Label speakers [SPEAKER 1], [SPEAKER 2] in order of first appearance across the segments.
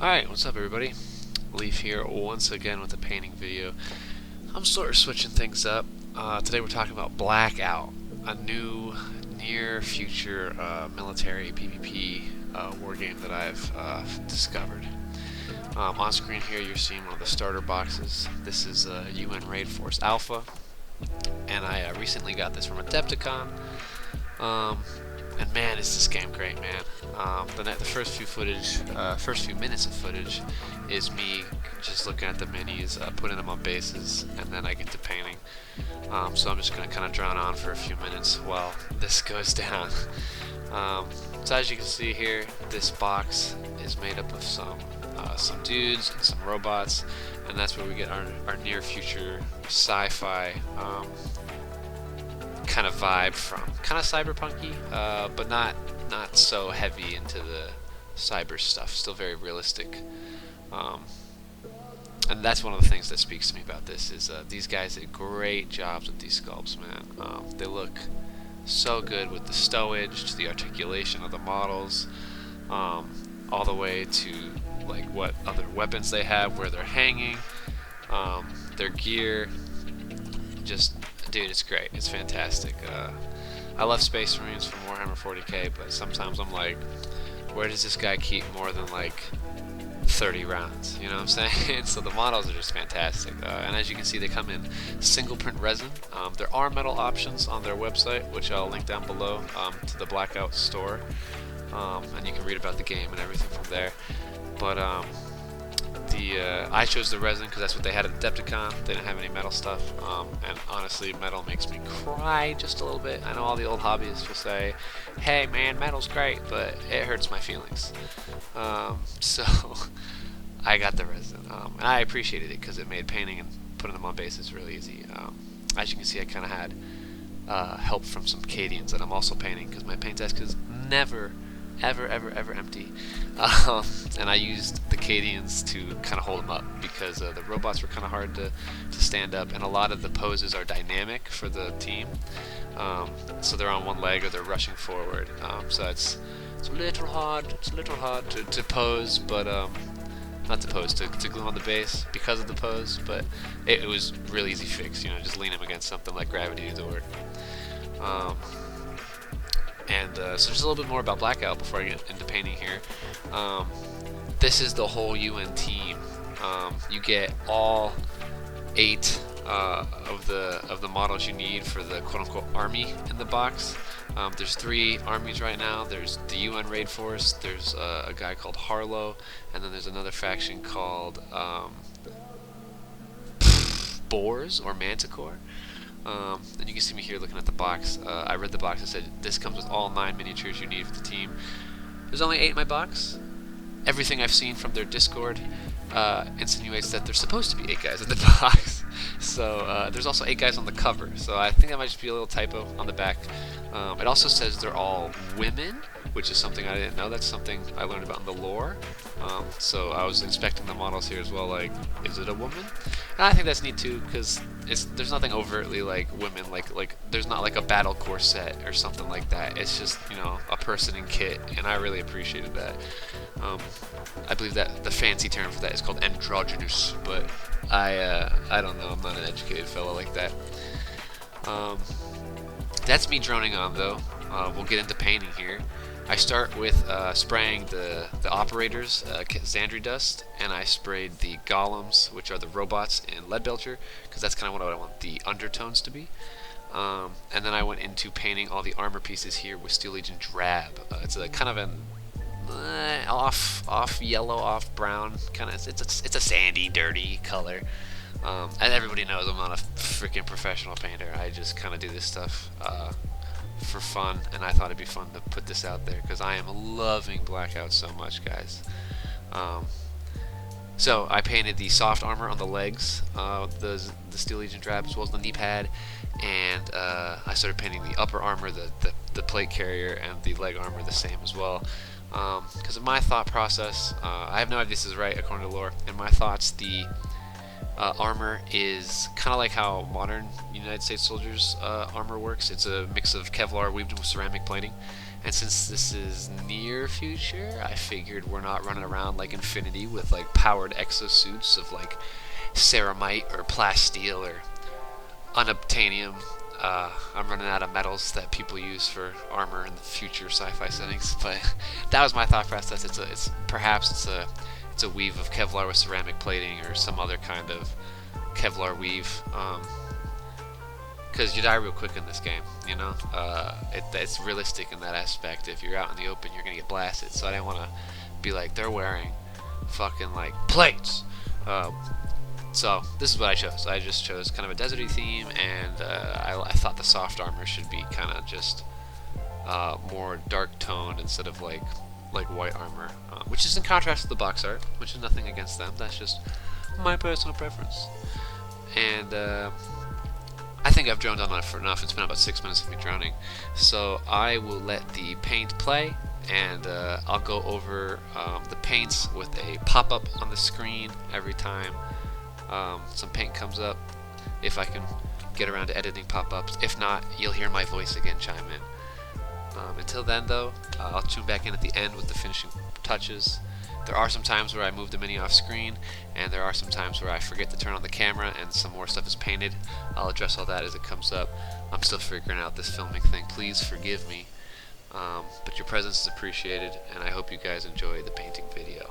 [SPEAKER 1] Alright, what's up everybody? Leaf here once again with a painting video. I'm sort of switching things up. Today we're talking about Blackout, a new near future military PvP war game that I've discovered. On screen here you're seeing one of the starter boxes. This is UN Raid Force Alpha, and I recently got this from Adepticon. And man, is this game great, man. The first few minutes of footage is me just looking at the minis, putting them on bases, and then I get to painting. So I'm just going to kind of drone on for a few minutes while this goes down. So as you can see here, this box is made up of some dudes and some robots, and that's where we get our near future sci-fi kind of vibe from. Kind of cyberpunky, but not so heavy into the cyber stuff. Still very realistic. And that's one of the things that speaks to me about this is these guys did great jobs with these sculpts, man. They look so good with the stowage, the articulation of the models, all the way to like what other weapons they have, where they're hanging, their gear. Just, dude, it's great. It's fantastic. I love Space Marines from Warhammer 40k, but sometimes I'm like, where does this guy keep more than like 30 rounds? You know what I'm saying? So the models are just fantastic. And as you can see, they come in single print resin. There are metal options on their website, which I'll link down below to the Blackout store. And you can read about the game and everything from there. But I chose the resin because that's what they had at Adepticon. They didn't have any metal stuff, and honestly, metal makes me cry just a little bit. I know all the old hobbyists will say, "Hey, man, metal's great," but it hurts my feelings. So I got the resin, and I appreciated it because it made painting and putting them on bases really easy. As you can see, I kind of had help from some Cadians that I'm also painting because my paint desk is never ever empty, and I used the Cadians to kind of hold them up because the robots were kind of hard to stand up, and a lot of the poses are dynamic for the team, so they're on one leg or they're rushing forward, so it's a little hard to pose, but not to pose, to glue on the base because of the pose, but it was really easy fix, you know, just lean them against something like gravity to do the work. So just a little bit more about Blackout before I get into painting here. This is the whole UN team. You get all 8 of the models you need for the quote-unquote army in the box. There's 3 armies right now. There's the UN Raid Force, there's a guy called Harlow, and then there's another faction called Boars or Manticore. And you can see me here looking at the box. I read the box and said this comes with all 9 miniatures you need for the team. There's only 8 in my box. Everything I've seen from their Discord insinuates that there's supposed to be 8 guys in the box. So there's also 8 guys on the cover. So I think that might just be a little typo on the back. It also says they're all women, which is something I didn't know. That's something I learned about in the lore. So I was inspecting the models here as well, like, is it a woman? And I think that's neat too, because there's nothing overtly like women, like there's not like a battle corset or something like that. It's just, you know, a person in kit, and I really appreciated that. I believe that the fancy term for that is called androgynous, but I don't know, I'm not an educated fellow like that. That's me droning on though. We'll get into painting here. I start with spraying the operators, Xandri dust, and I sprayed the golems, which are the robots, in lead belcher, because that's kind of what I want the undertones to be. And then I went into painting all the armor pieces here with Steel Legion drab. It's a kind of an off yellow, off brown kind of. It's a sandy, dirty color. And everybody knows I'm not a freaking professional painter. I just kind of do this stuff for fun, and I thought it'd be fun to put this out there because I am loving Blackout so much, guys. So I painted the soft armor on the legs, the Steel Legion drab, as well as the knee pad, and I started painting the upper armor, the plate carrier, and the leg armor the same as well. Because of my thought process, I have no idea if this is right according to lore. In my thoughts, the armor is kind of like how modern United States soldiers armor works. It's a mix of Kevlar weaved with ceramic plating, And since this is near future, I figured we're not running around like Infinity with like powered exosuits of like ceramite or plasteel or unobtainium. I'm running out of metals that people use for armor in the future sci-fi settings, but that was my thought process. Perhaps it's a weave of Kevlar with ceramic plating or some other kind of Kevlar weave. Because you die real quick in this game, you know. It's realistic in that aspect. If you're out in the open, you're gonna get blasted. So I didn't want to be like they're wearing fucking like plates. So this is what I chose. I just chose kind of a deserty theme, and I thought the soft armor should be kind of just more dark toned instead of like white armor, which is in contrast to the box art, which is nothing against them. That's just my personal preference. And I think I've droned on it for enough. It's been about 6 minutes of me droning, so I will let the paint play, and I'll go over the paints with a pop-up on the screen every time some paint comes up, if I can get around to editing pop-ups. If not, you'll hear my voice again chime in. Until then, though, I'll tune back in at the end with the finishing touches. There are some times where I move the mini off screen, and there are some times where I forget to turn on the camera and some more stuff is painted. I'll address all that as it comes up. I'm still figuring out this filming thing. Please forgive me. But your presence is appreciated, and I hope you guys enjoy the painting video.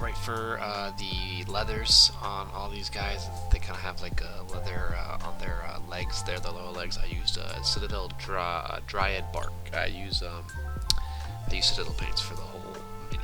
[SPEAKER 1] Right, for the leathers on all these guys, they kind of have like a leather on their legs there, the lower legs. I used Citadel Dryad bark. I use Citadel paints for the whole mini.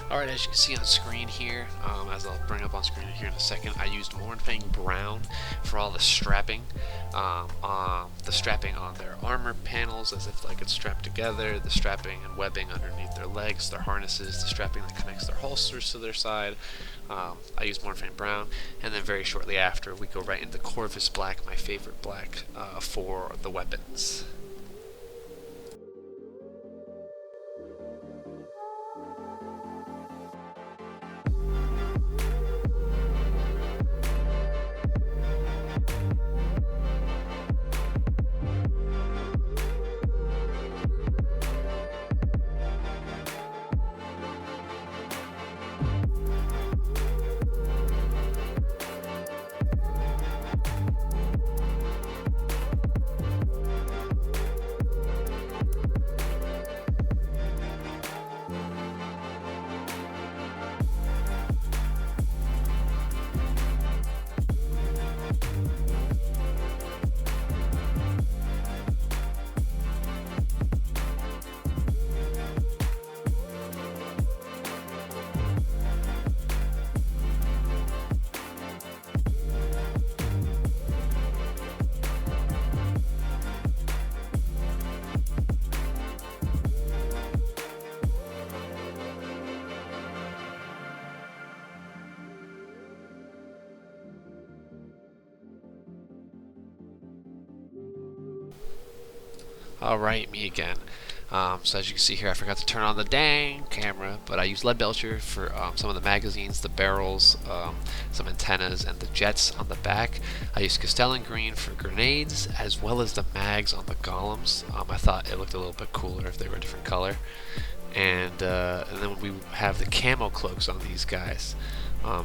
[SPEAKER 1] Alright, as you can see on screen here, as I'll bring up on screen here in a second, I used Mornfang Brown for all the strapping. The strapping on their armor panels as if like it's strapped together, the strapping and webbing underneath their legs, their harnesses, the strapping that connects their holsters to their side. I used Mornfang Brown, and then very shortly after we go right into Corvus Black, my favorite black, for the weapons. Alright, me again. So as you can see here, I forgot to turn on the dang camera, but I used lead belcher for some of the magazines, the barrels, some antennas, and the jets on the back. I used Castellan green for grenades, as well as the mags on the golems. I thought it looked a little bit cooler if they were a different color. And then we have the camo cloaks on these guys.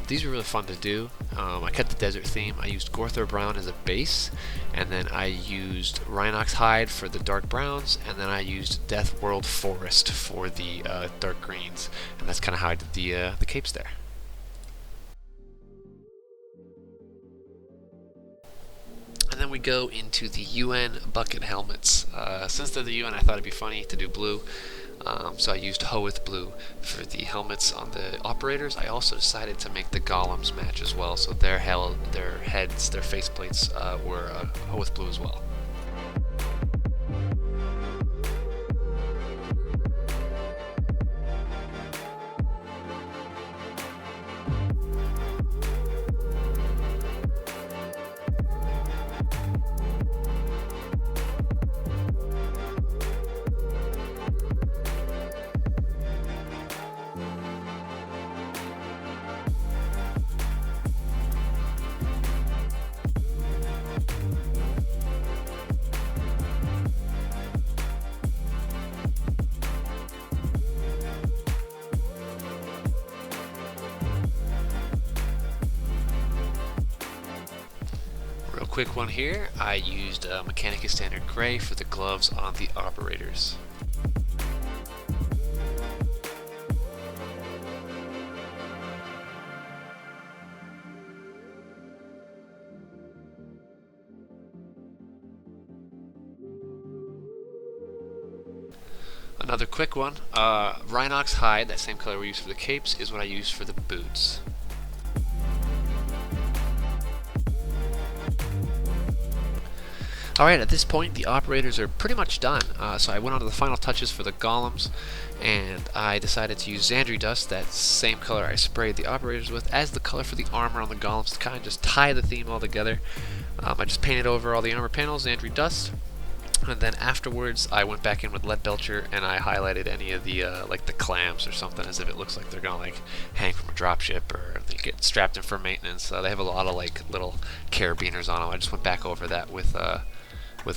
[SPEAKER 1] These were really fun to do. I kept the desert theme. I used Gorthor Brown as a base, and then I used Rhinox Hide for the dark browns, and then I used Death World Forest for the dark greens, and that's kind of how I did the capes there. And then we go into the UN bucket helmets. Since they're the UN, I thought it'd be funny to do blue. So I used Hoeth blue for the helmets on the operators. I also decided to make the golems match as well, so their heads, their faceplates were Hoeth blue as well. Quick one here, I used Mechanica Standard Gray for the gloves on the operators. Another quick one, Rhinox Hide, that same color we used for the capes, is what I used for the boots. Alright, at this point the operators are pretty much done, so I went on to the final touches for the golems, and I decided to use Xandri Dust, that same color I sprayed the operators with, as the color for the armor on the golems to kind of just tie the theme all together. I just painted over all the armor panels, Xandri Dust, and then afterwards I went back in with lead belcher and I highlighted any of the like the clams or something, as if it looks like they're gonna like hang from a dropship or they get strapped in for maintenance. They have a lot of like little carabiners on them. I just went back over that with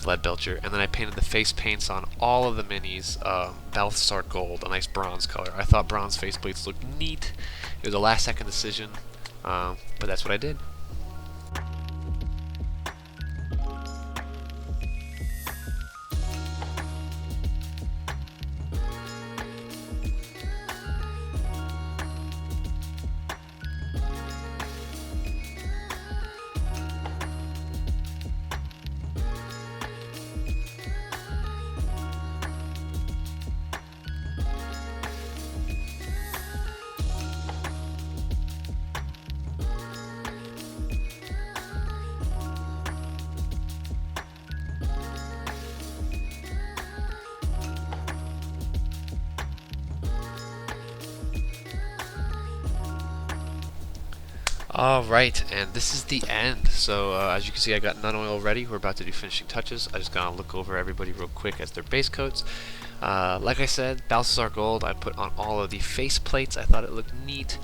[SPEAKER 1] lead belcher, and then I painted the face paints on all of the minis Balthasar Gold, a nice bronze color. I thought bronze faceplates looked neat. It was a last second decision, but that's what I did. Alright, and this is the end. So as you can see, I got none oil ready. We're about to do finishing touches. I just gotta look over everybody real quick as their base coats. Like I said, Balthasar Gold I put on all of the face plates. I thought it looked neat.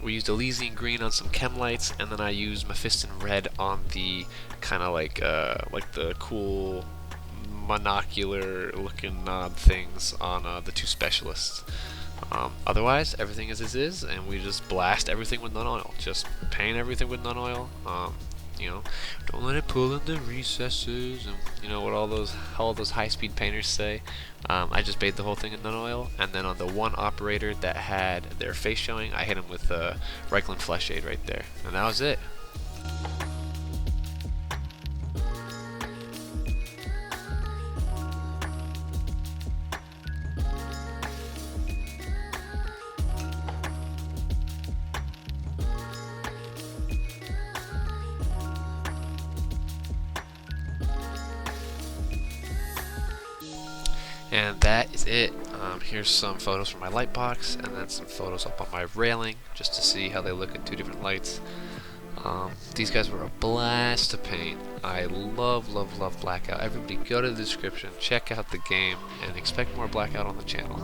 [SPEAKER 1] We used Elysian Green on some chem lights, and then I used Mephiston Red on the kind of like the cool monocular looking things on the two specialists. Otherwise, everything is as is, and we just blast everything with none oil. Just paint everything with none oil. You know, don't let it pull in the recesses, and you know what all those high-speed painters say. I just bathed the whole thing in none oil, and then on the one operator that had their face showing, I hit him with Reichland Flesh Aid right there, and that was it. And that is it. Here's some photos from my light box, and then some photos up on my railing, just to see how they look in two different lights. These guys were a blast to paint. I love, love, love Blackout. Everybody go to the description, check out the game, and expect more Blackout on the channel.